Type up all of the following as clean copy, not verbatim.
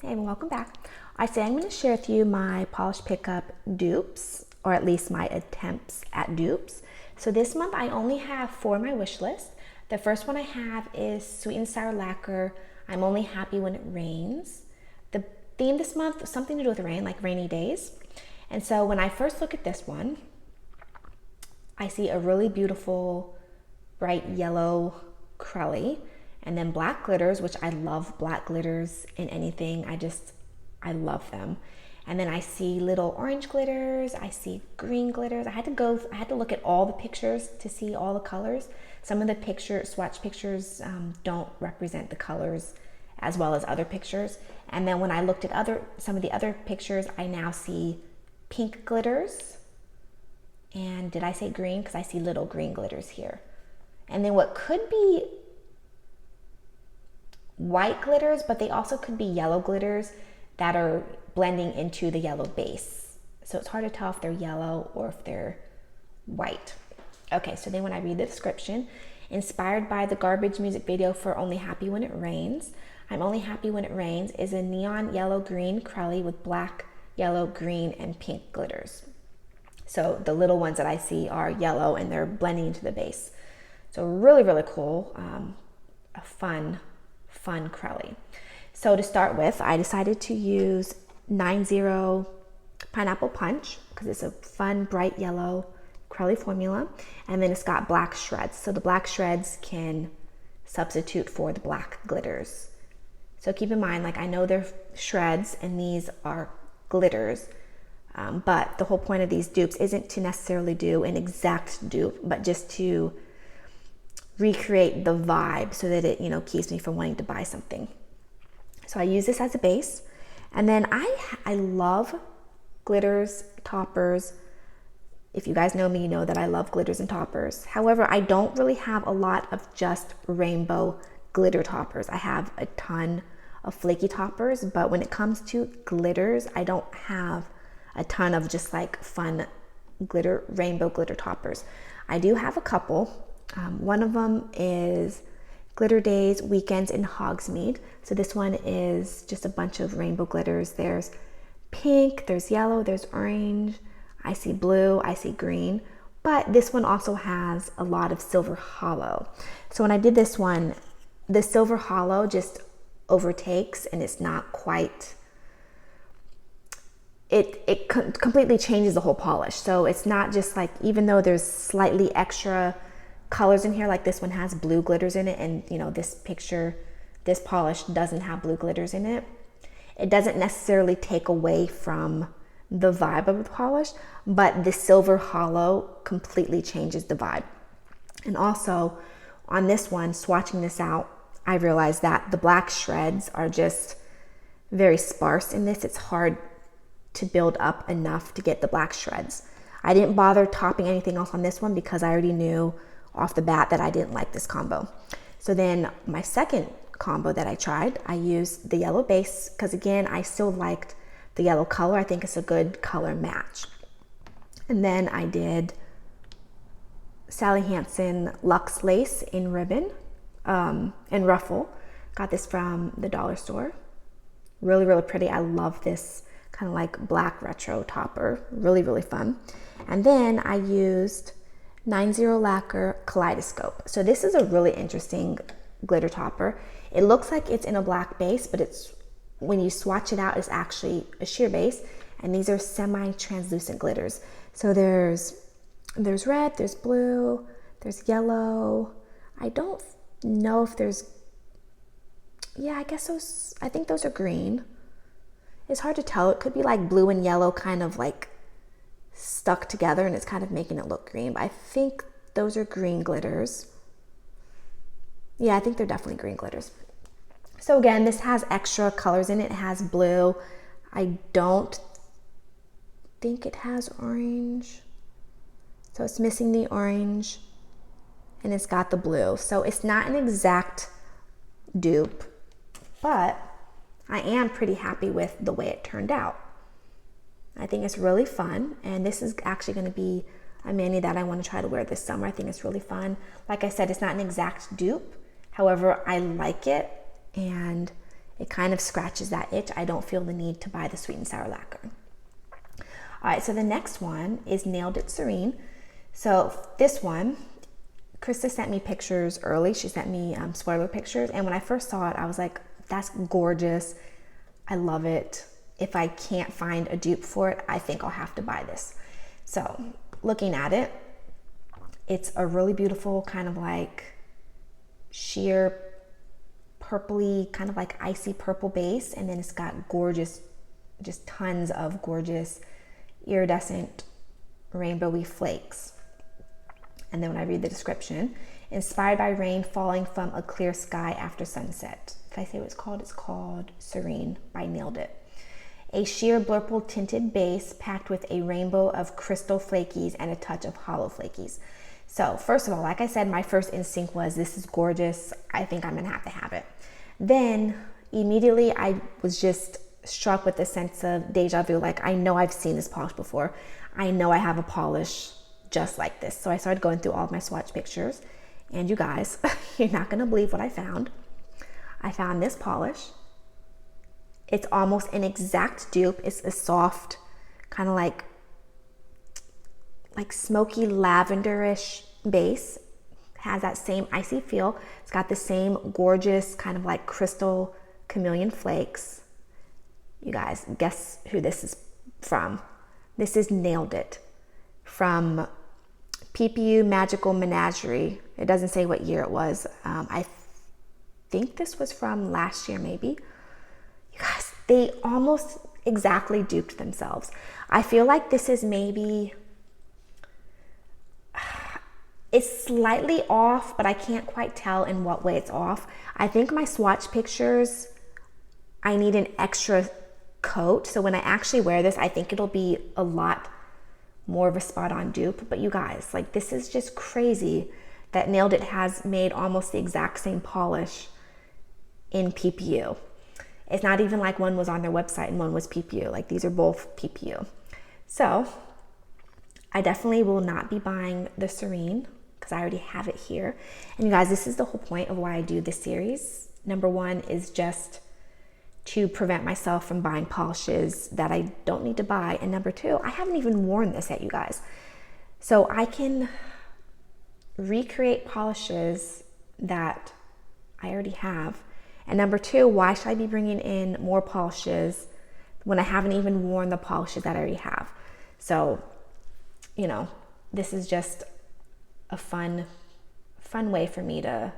Hey, and welcome back. Today I'm going to share with you my polish pickup dupes, or at least my attempts at dupes. So this month I only have 4 on my wish list. The first one I have is Sweet and Sour Lacquer. I'm only happy when it rains. The theme this month was something to do with rain, like rainy days. And so when I first look at this one, I see a really beautiful bright yellow crelly, and then black glitters, which I love black glitters in anything. I love them. And then I see little orange glitters, I see green glitters. I had to look at all the pictures to see all the colors. Some of the swatch pictures don't represent the colors as well as other pictures. And then when I looked at some of the other pictures, I now see pink glitters. And did I say green? Because I see little green glitters here. And then what could be white glitters, but they also could be yellow glitters that are blending into the yellow base. So it's hard to tell if they're yellow or if they're white. Okay, so then when I read the description, inspired by the garbage music video for Only Happy When It Rains, I'm Only Happy When It Rains is a neon yellow-green crelly with black, yellow, green, and pink glitters. So the little ones that I see are yellow and they're blending into the base. So really, really cool, a fun crelly. So to start with, I decided to use 90 Pineapple Punch because it's a fun, bright yellow crelly formula. And then it's got black shreds. So the black shreds can substitute for the black glitters. So keep in mind, like I know they're shreds and these are glitters, but the whole point of these dupes isn't to necessarily do an exact dupe, but just to recreate the vibe so that it, keeps me from wanting to buy something. So I use this as a base. And then I love glitters, toppers. If you guys know me, you know that I love glitters and toppers. However, I don't really have a lot of just rainbow glitter toppers. I have a ton of flaky toppers, but when it comes to glitters, I don't have a ton of just like fun rainbow glitter toppers. I do have a couple. One of them is Glitter Days Weekends in Hogsmeade. So this one is just a bunch of rainbow glitters. There's pink, there's yellow, there's orange. I see blue, I see green. But this one also has a lot of silver hollow. So when I did this one, the silver hollow just overtakes and it's not quite, it completely changes the whole polish. So it's not just like, even though there's slightly extra colors in here, like this one has blue glitters in it, and this polish doesn't have blue glitters in it. It doesn't necessarily take away from the vibe of the polish, but the silver hollow completely changes the vibe. And also on this one, swatching this out, I realized that the black shreds are just very sparse in this. It's hard to build up enough to get the black shreds. I didn't bother topping anything else on this one because I already knew off the bat that I didn't like this combo. So then my second combo that I tried, I used the yellow base because again, I still liked the yellow color. I think it's a good color match. And then I did Sally Hansen Luxe Lace in ribbon and ruffle. Got this from the dollar store. Really, really pretty. I love this kind of like black retro topper. Really, really fun. And then I used 90 Lacquer Kaleidoscope. So this is a really interesting glitter topper. It looks like it's in a black base, but it's, when you swatch it out, it's actually a sheer base. And these are semi-translucent glitters. So there's red, there's blue, there's yellow. I don't know if there's, I think those are green. It's hard to tell. It could be like blue and yellow kind of like stuck together and it's kind of making it look green, but I think those are green glitters. Yeah, I think they're definitely green glitters. So again, this has extra colors in it. It has blue. I don't think it has orange. So it's missing the orange and it's got the blue. So it's not an exact dupe, but I am pretty happy with the way it turned out. I think it's really fun, and this is actually going to be a mani that I want to try to wear this summer. I think it's really fun. Like I said, it's not an exact dupe. However, I like it, and it kind of scratches that itch. I don't feel the need to buy the sweet and sour lacquer. All right, so the next one is Nailed It Serene. So this one, Krista sent me pictures early. She sent me spoiler pictures. And when I first saw it, I was like, that's gorgeous. I love it. If I can't find a dupe for it, I think I'll have to buy this. So looking at it, it's a really beautiful kind of like sheer purpley, kind of like icy purple base. And then it's got gorgeous, just tons of gorgeous iridescent rainbowy flakes. And then when I read the description, inspired by rain falling from a clear sky after sunset. Did I say what it's called? It's called Serene by Nailed It. A sheer blurple tinted base packed with a rainbow of crystal flakies and a touch of hollow flakies. So first of all, like I said, my first instinct was this is gorgeous. I think I'm gonna have to have it. Then immediately I was just struck with a sense of deja vu. Like, I know I've seen this polish before. I know I have a polish just like this. So I started going through all of my swatch pictures, and you guys, you're not gonna believe what I found. I found this polish. It's almost an exact dupe. It's a soft, kind of like smoky lavenderish base. Has that same icy feel. It's got the same gorgeous kind of like crystal chameleon flakes. You guys, guess who this is from? This is Nailed It from PPU Magical Menagerie. It doesn't say what year it was. I think this was from last year, maybe. You guys, they almost exactly duped themselves. I feel like this is maybe, it's slightly off, but I can't quite tell in what way it's off. I think my swatch pictures, I need an extra coat. So when I actually wear this, I think it'll be a lot more of a spot on dupe. But you guys, like, this is just crazy that Nailed It has made almost the exact same polish in PPU. It's not even like one was on their website and one was PPU. Like, these are both PPU. So I definitely will not be buying the Serene because I already have it here. And you guys, this is the whole point of why I do this series. Number one is just to prevent myself from buying polishes that I don't need to buy. And number two, I haven't even worn this yet, you guys. So I can recreate polishes that I already have. And number two, why should I be bringing in more polishes when I haven't even worn the polishes that I already have? So, you know, this is just a fun way for me to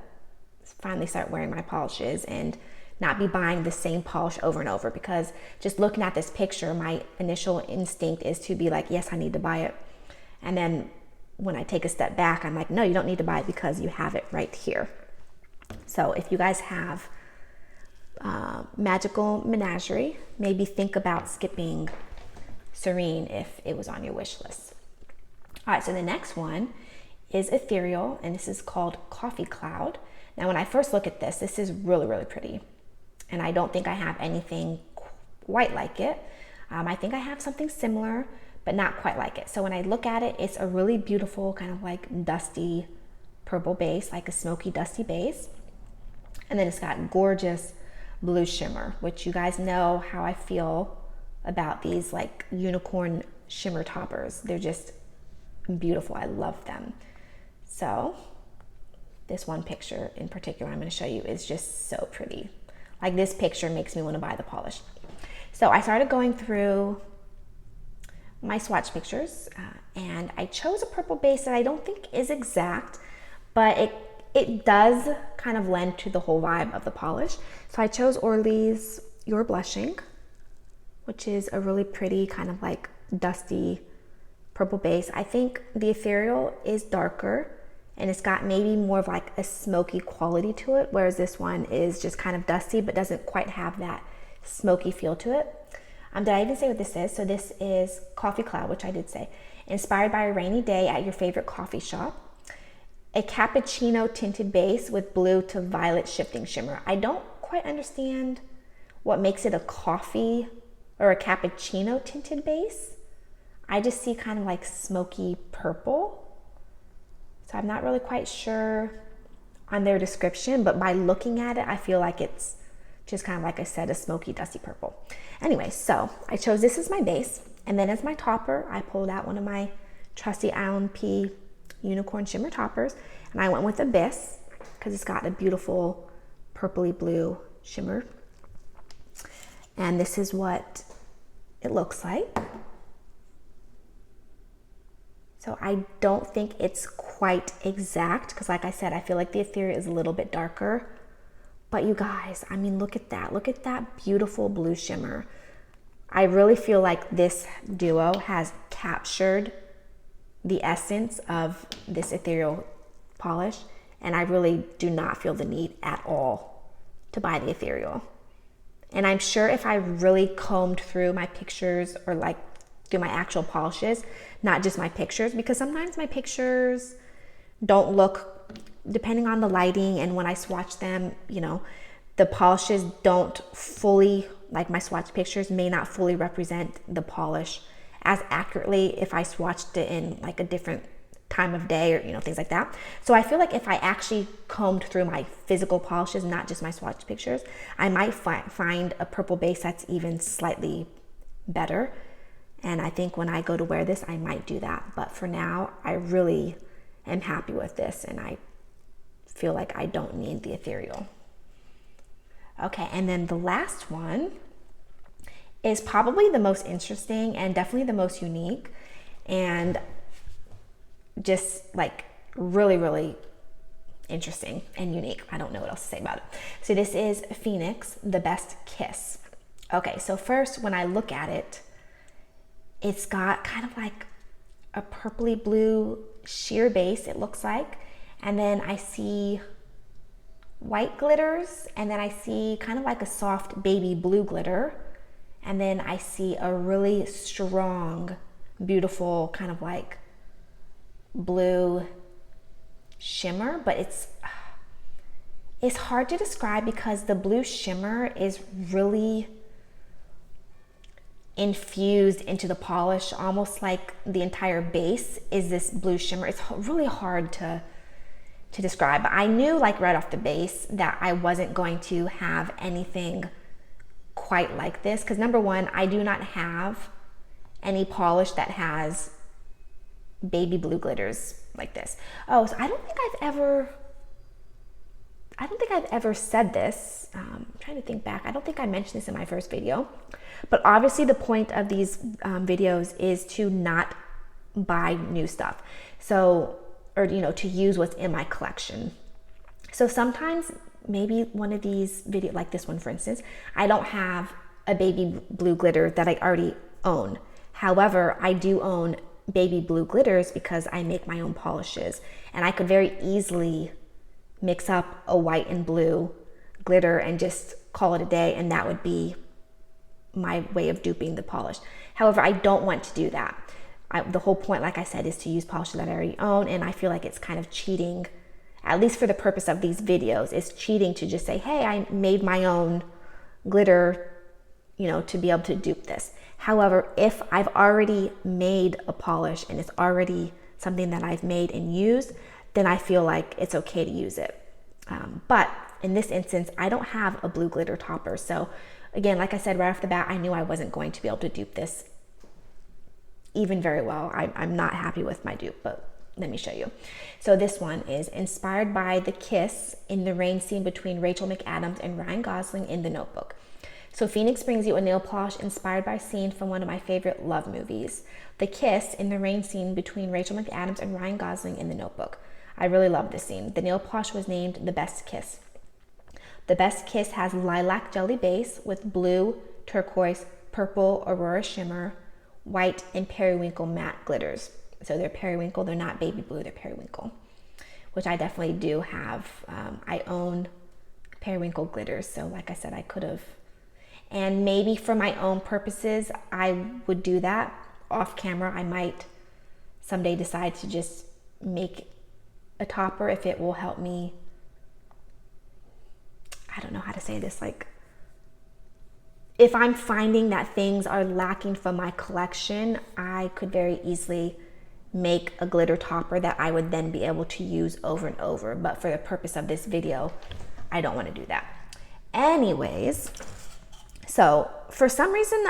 finally start wearing my polishes and not be buying the same polish over and over, because just looking at this picture, my initial instinct is to be like, yes, I need to buy it. And then when I take a step back, I'm like, no, you don't need to buy it because you have it right here. So if you guys have Magical Menagerie, maybe think about skipping Serene if it was on your wish list. All right, so the next one is Ethereal, and this is called Coffee Cloud. Now, when I first look at this, this is really, really pretty. And I don't think I have anything quite like it. I think I have something similar, but not quite like it. So when I look at it, it's a really beautiful kind of like dusty purple base, like a smoky dusty base. And then it's got gorgeous blue shimmer, which you guys know how I feel about these like unicorn shimmer toppers. They're just beautiful. I love them. So this one picture in particular I'm going to show you is just so pretty. Like, this picture makes me want to buy the polish. So I started going through my swatch pictures and I chose a purple base that I don't think is exact, but it does kind of lend to the whole vibe of the polish. So I chose Orly's You're Blushing, which is a really pretty kind of like dusty purple base. I think the Ethereal is darker and it's got maybe more of like a smoky quality to it, whereas this one is just kind of dusty but doesn't quite have that smoky feel to it. Did I even say what this is? So this is Coffee Cloud, which I did say. Inspired by a rainy day at your favorite coffee shop. A cappuccino tinted base with blue to violet shifting shimmer. I don't quite understand what makes it a coffee or a cappuccino tinted base. I just see kind of like smoky purple. So I'm not really quite sure on their description, but by looking at it, I feel like it's which is kind of, like I said, a smoky, dusty purple. Anyway, so I chose this as my base, and then as my topper, I pulled out one of my trusty Island P Unicorn Shimmer toppers, and I went with Abyss because it's got a beautiful purpley blue shimmer. And this is what it looks like. So I don't think it's quite exact because, like I said, I feel like the Ethereal is a little bit darker. But you guys, I mean, look at that. Look at that beautiful blue shimmer. I really feel like this duo has captured the essence of this Ethereal polish, and I really do not feel the need at all to buy the Ethereal. And I'm sure if I really combed through my pictures, or like through my actual polishes, not just my pictures, because sometimes my pictures don't look, depending on the lighting and when I swatch them, you know, the polishes don't fully, like my swatch pictures may not fully represent the polish as accurately if I swatched it in like a different time of day, or, you know, things like that. So I feel like if I actually combed through my physical polishes, not just my swatch pictures, I might find a purple base that's even slightly better. And I think when I go to wear this, I might do that. But for now, I really am happy with this, and I feel like I don't need the Ethereal. Okay, and then the last one is probably the most interesting and definitely the most unique, and just like really, really interesting and unique. I don't know what else to say about it. So this is Phoenix, The Best Kiss. Okay, so first, when I look at it, it's got kind of like a purpley blue sheer base, it looks like. And then I see white glitters, and then I see kind of like a soft baby blue glitter. And then I see a really strong, beautiful kind of like blue shimmer, but it's hard to describe because the blue shimmer is really infused into the polish, almost like the entire base is this blue shimmer. It's really hard to describe. I knew like right off the base that I wasn't going to have anything quite like this because, number one, I do not have any polish that has baby blue glitters like this. Oh, so I don't think I've ever said this. I'm trying to think back. I don't think I mentioned this in my first video, but obviously the point of these videos is to not buy new stuff. So, or, you know, to use what's in my collection. So sometimes maybe one of these videos, like this one, for instance, I don't have a baby blue glitter that I already own. However, I do own baby blue glitters because I make my own polishes, and I could very easily mix up a white and blue glitter and just call it a day, and that would be my way of duping the polish. However, I don't want to do that. The whole point, like I said, is to use polishes that I already own, and I feel like it's kind of cheating, at least for the purpose of these videos. It's cheating to just say, hey, I made my own glitter, you know, to be able to dupe this. However, if I've already made a polish and it's already something that I've made and used, then I feel like it's okay to use it. But in this instance, I don't have a blue glitter topper. So again, like I said, right off the bat, I knew I wasn't going to be able to dupe this even very well. I'm not happy with my dupe, but let me show you. So this one is inspired by the kiss in the rain scene between Rachel McAdams and Ryan Gosling in The Notebook. So Phoenix brings you a nail polish inspired by a scene from one of my favorite love movies, the kiss in the rain scene between Rachel McAdams and Ryan Gosling in The Notebook. I really love this scene. The nail polish was named The Best Kiss. The Best Kiss has lilac jelly base with blue, turquoise, purple aurora shimmer, white, and periwinkle matte glitters. So they're periwinkle, they're not baby blue, they're periwinkle, which I definitely do have. I own periwinkle glitters, so like I said, I could have. And maybe for my own purposes, I would do that off camera. I might someday decide to just make a topper if it will help me. I don't know how to say this. Like, if I'm finding that things are lacking from my collection, I could very easily make a glitter topper that I would then be able to use over and over. But for the purpose of this video, I don't want to do that. Anyways, so for some reason,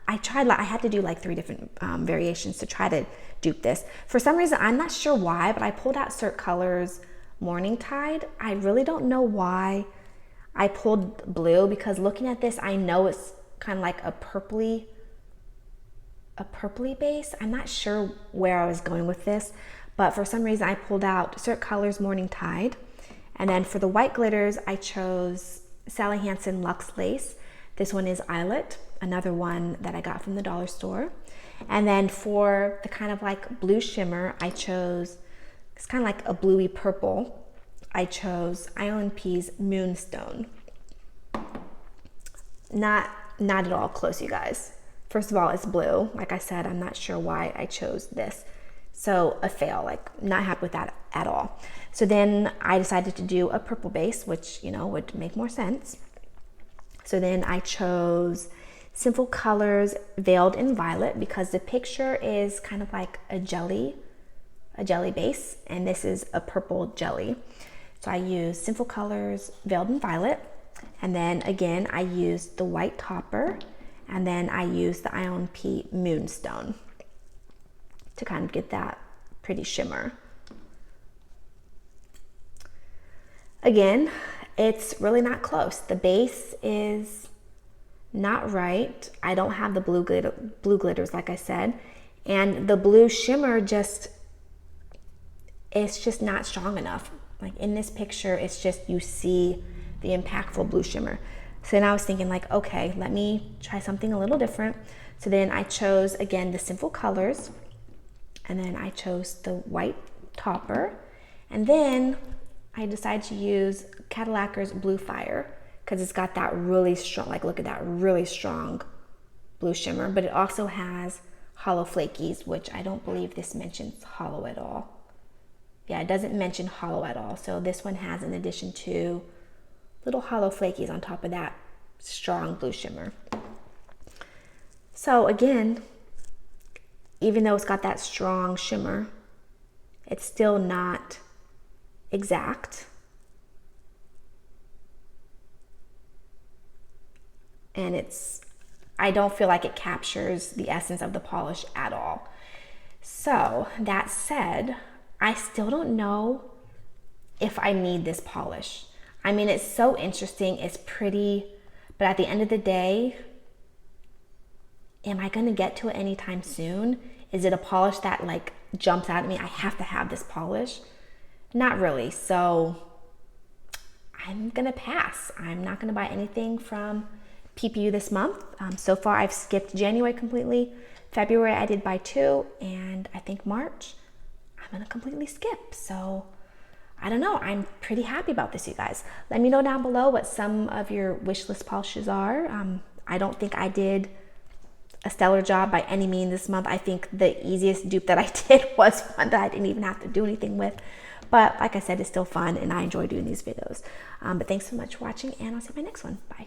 I had to do like 3 different variations to try to dupe this. For some reason, I'm not sure why, but I pulled out Cert Colors Morning Tide. I really don't know why I pulled blue, because looking at this, I know it's kind of like a purpley base. I'm not sure where I was going with this, but for some reason I pulled out Cert Colors Morning Tide. And then for the white glitters, I chose Sally Hansen Luxe Lace. This one is Eyelet, another one that I got from the dollar store. And then for the kind of like blue shimmer, I chose, it's kind of like a bluey purple, I chose Island Peas Moonstone. Not at all close, you guys. First of all, it's blue. Like I said, I'm not sure why I chose this. So a fail, like not happy with that at all. So then I decided to do a purple base, which, you know, would make more sense. So then I chose Simple Colors Veiled in Violet, because the picture is kind of like a jelly base, and this is a purple jelly. So I used Simple Colors Veiled in Violet, and then again I used the white topper, and then I used the Island Pea Moonstone to kind of get that pretty shimmer. Again, it's really not close. The base is not right. I don't have the blue glitters, like I said, and the blue shimmer it's just not strong enough. Like in this picture, it's just, you see the impactful blue shimmer. So then I was thinking like, okay, let me try something a little different. So then I chose again the Simple Colors, and then I chose the white topper, and then I decided to use Cadillacquer's Blue Fire, because it's got that really strong, like look at that really strong blue shimmer, but it also has hollow flakies, which I don't believe this mentions hollow at all. Yeah, it doesn't mention hollow at all. So this one has, in addition to little hollow flakies on top of that strong blue shimmer. So again, even though it's got that strong shimmer, it's still not exact. And I don't feel like it captures the essence of the polish at all. So that said, I still don't know if I need this polish. I mean, it's so interesting, it's pretty, but at the end of the day, am I gonna get to it anytime soon? Is it a polish that like jumps out at me? I have to have this polish? Not really. So I'm gonna pass. I'm not gonna buy anything from PPU this month. So far I've skipped January completely. February I did buy 2, and I think March I'm gonna completely skip. So I don't know, I'm pretty happy about this, you guys. Let me know down below what some of your wish list polishes are. I don't think I did a stellar job by any means this month. I think the easiest dupe that I did was one that I didn't even have to do anything with. But like I said, it's still fun and I enjoy doing these videos. But thanks so much for watching, and I'll see you in my next one. Bye.